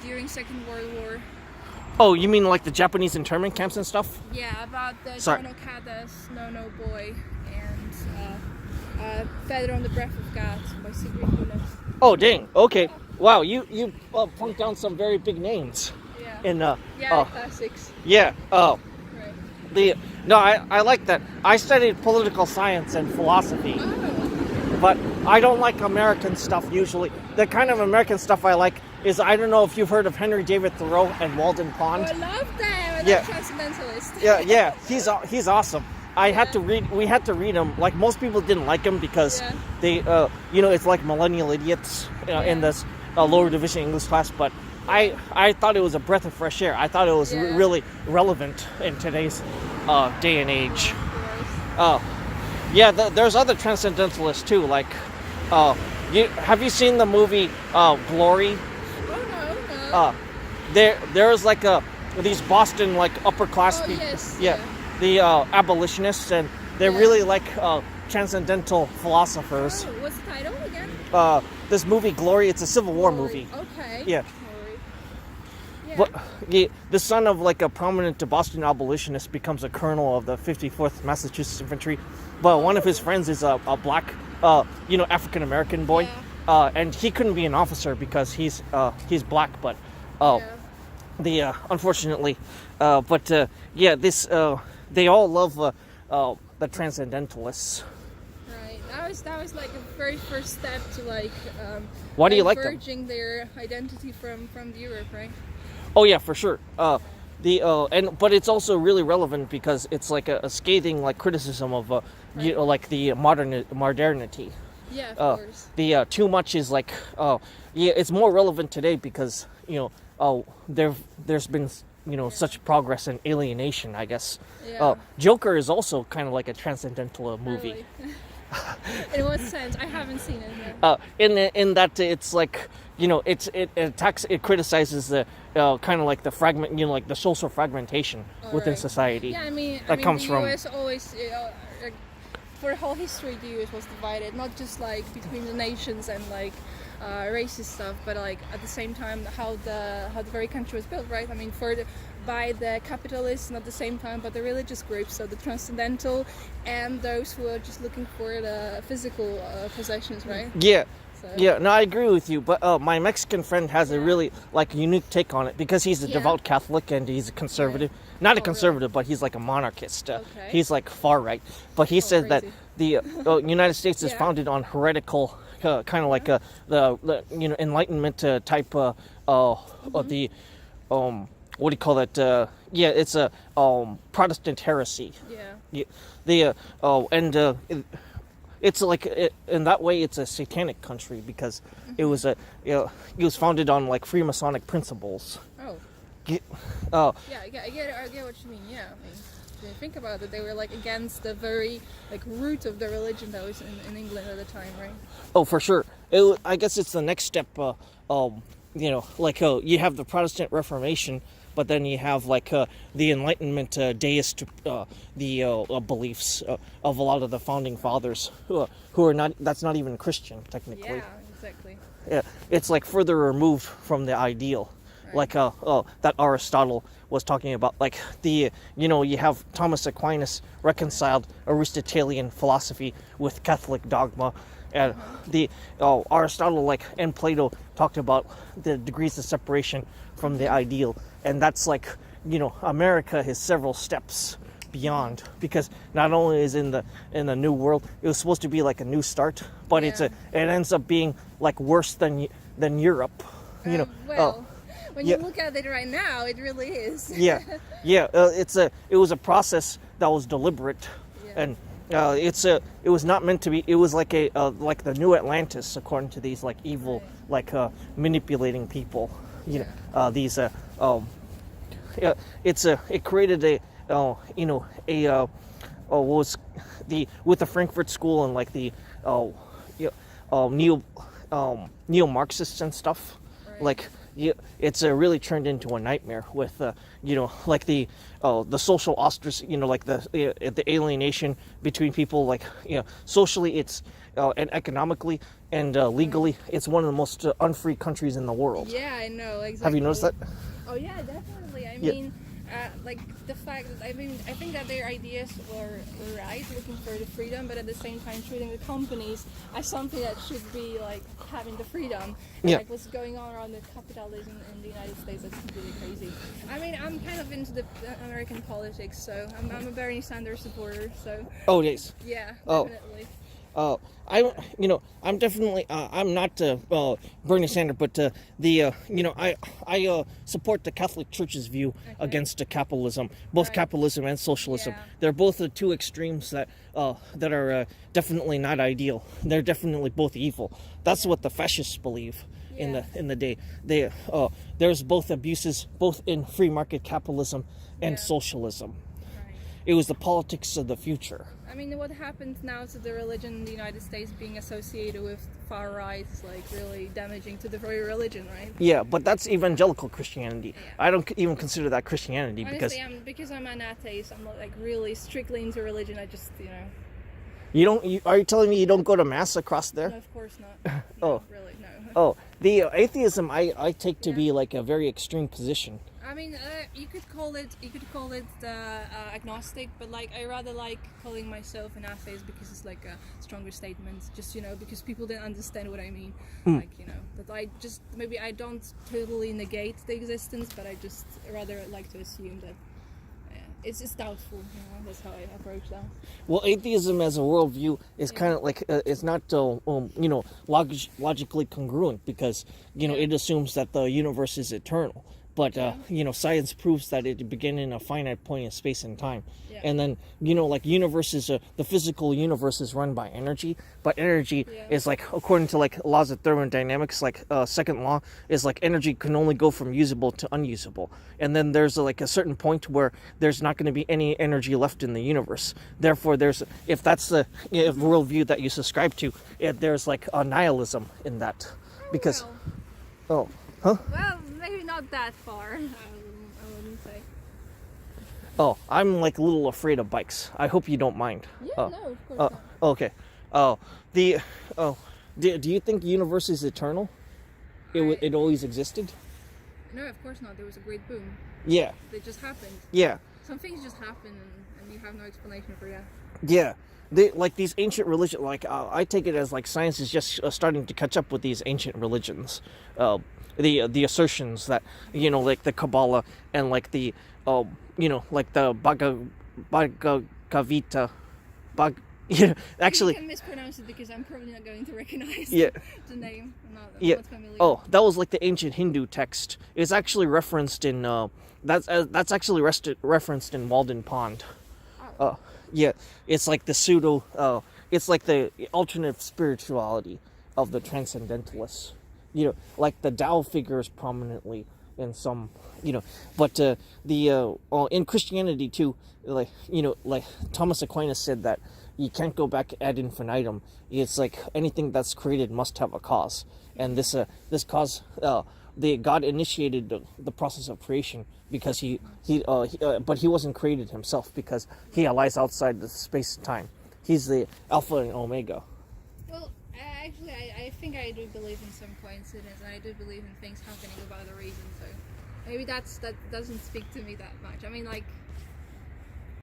during Second World War. Oh, you mean like the Japanese internment camps and stuff? Yeah, about the Sorry. Jono Kada's No No Boy and Feather on the Breath of God by Sigrid Kunis. Oh, dang. Okay. Wow, you punked down some very big names. Yeah. In classics. Yeah. Oh. Right. I like that. I studied political science and philosophy. Oh. But I don't like American stuff usually. The kind of American stuff I like is, I don't know if you've heard of Henry David Thoreau and Walden Pond. Oh, I love them. Yeah. Transcendentalist. Yeah, he's awesome. We had to read him. Like, most people didn't like him because they, it's like millennial idiots in this lower division English class. But I thought it was a breath of fresh air. I thought it was really relevant in today's day and age. There's other transcendentalists too. Like, have you seen the movie Glory? Oh, no. There's like these Boston like upper class people. Yes, The abolitionists, and they're really like transcendental philosophers. Oh, what's the title again? This movie Glory, it's a Civil War movie. Okay. Yeah. Yeah. But the son of like a prominent Boston abolitionist becomes a colonel of the 54th Massachusetts Infantry, but one of his friends is a black, African American boy, and he couldn't be an officer because he's black. But unfortunately, they all love the transcendentalists. Right. That was like a very first step to like Why do you like them? diverging their identity from Europe, right? Oh yeah, for sure. But it's also really relevant because it's like a scathing like criticism of like the modernity. Yeah, of course. The too much is like it's more relevant today because there's been such progress in alienation, I guess. Yeah. Joker is also kind of like a transcendental movie. Really? In what sense? I haven't seen it yet. In that it's like it criticizes the kind of like the fragment, like the social fragmentation within society. Yeah, I mean comes the from US always like, for whole history the US was divided, not just like between the nations and like racist stuff, but like at the same time how the very country was built, right? I mean by the capitalists, not at the same time, but the religious groups, so the transcendental and those who are just looking for the physical possessions, right? Yeah. So. Yeah, no, I agree with you, but my Mexican friend has a really like unique take on it because he's a devout Catholic and he's a conservative. Not a conservative, but he's like a monarchist. He's like far right, but he says that the United States is founded on heretical, kind of like the Enlightenment type of the what do you call that? It's a Protestant heresy. It's like in that way it's a satanic country because it was it was founded on like Freemasonic principles. Oh. Yeah, I get what you mean. Yeah, I mean, when you think about it, they were like against the very like root of the religion that was in England at the time, right? Oh, for sure. I guess it's the next step. You have the Protestant Reformation, but then you have like the Enlightenment deist beliefs of a lot of the founding fathers who are not. That's not even Christian technically. Yeah, exactly. Yeah, it's like further removed from the ideal, like that Aristotle was talking about. Like you have Thomas Aquinas reconciled Aristotelian philosophy with Catholic dogma. And Aristotle and Plato talked about the degrees of separation from the ideal, and that's America is several steps beyond, because not only is in the new world, it was supposed to be like a new start, but it ends up being like worse than Europe. When you look at it right now, it really is. It was a process that was deliberate, and it was not meant to be. It was like like the new Atlantis, according to these evil manipulating people. It created with the Frankfurt School and neo-Marxists and stuff. Right. It's really turned into a nightmare with the social ostracism, the alienation between people. Socially, it's and economically and legally, it's one of the most unfree countries in the world. Yeah, I know, exactly. Have you noticed that? Oh yeah, definitely. I Yeah. mean, like the fact that I think that their ideas were right, looking for the freedom, but at the same time treating the companies as something that should be like having the freedom. Yeah. Like what's going on around the capitalism in the United States, that's completely crazy. I mean, I'm kind of into the American politics, so I'm a Bernie Sanders supporter. So Oh, yes. yeah, Oh. definitely. I'm definitely, I'm not Bernie Sanders, but I support the Catholic Church's view against capitalism, both Right. capitalism and socialism. Yeah. They're both the two extremes that are definitely not ideal. They're definitely both evil. That's what the fascists believe. Yeah. In the day, there's both abuses, both in free market capitalism and Yeah. socialism. Right. It was the politics of the future. I mean, what happens now to the religion in the United States being associated with far right is like really damaging to the very religion, right? Yeah, but that's evangelical Christianity. Yeah. I don't even consider that Christianity Honestly, because I'm an atheist, I'm not like really strictly into religion. I just, are you telling me you don't go to mass across there? no, of course not. Oh. No, really, no. Oh, the atheism I take to be like a very extreme position. I mean, you could call it agnostic, but like I rather like calling myself an atheist because it's like a stronger statement. Just because people don't understand what I mean. Like that maybe I don't totally negate the existence, but I just rather like to assume that it's just doubtful. That's how I approach that. Well, atheism as a worldview is kind of like it's not logically congruent because it assumes that the universe is eternal. But science proves that it began in a finite point in space and time. Yeah. And then like universes, the physical universe is run by energy, but energy is like, according to like laws of thermodynamics, like second law is like energy can only go from usable to unusable. And then there's like a certain point where there's not going to be any energy left in the universe. Therefore, if that's the worldview that you subscribe to, there's like a nihilism in that, because Well, maybe not that far. I wouldn't say. Oh, I'm like a little afraid of bikes. I hope you don't mind. Yeah, no, of course not. Okay. Do you think the universe is eternal? It always existed? No, of course not. There was a great boom. Yeah. It just happened. Yeah. Some things just happen, and you have no explanation for that. Yeah. Like these ancient religions, like I take it as like science is just starting to catch up with these ancient religions. The assertions that like the Kabbalah and like the like the Bhagavad Gita. Actually, You can mispronounce it because I'm probably not going to recognize the name. I'm not familiar. Oh, that was like the ancient Hindu text. It's actually referenced in that's actually referenced in Walden Pond. Yeah, it's like the it's like the alternate spirituality of the transcendentalists. Like the Tao figures prominently in some, but in Christianity too, like Thomas Aquinas said that you can't go back ad infinitum. It's like anything that's created must have a cause, and this cause, God initiated the process of creation because but he wasn't created himself because he lies outside the space and time. He's the Alpha and Omega. Well, actually, I think I do believe in some coincidence, and I do believe in things happening without a reason. So maybe that doesn't speak to me that much. I mean, like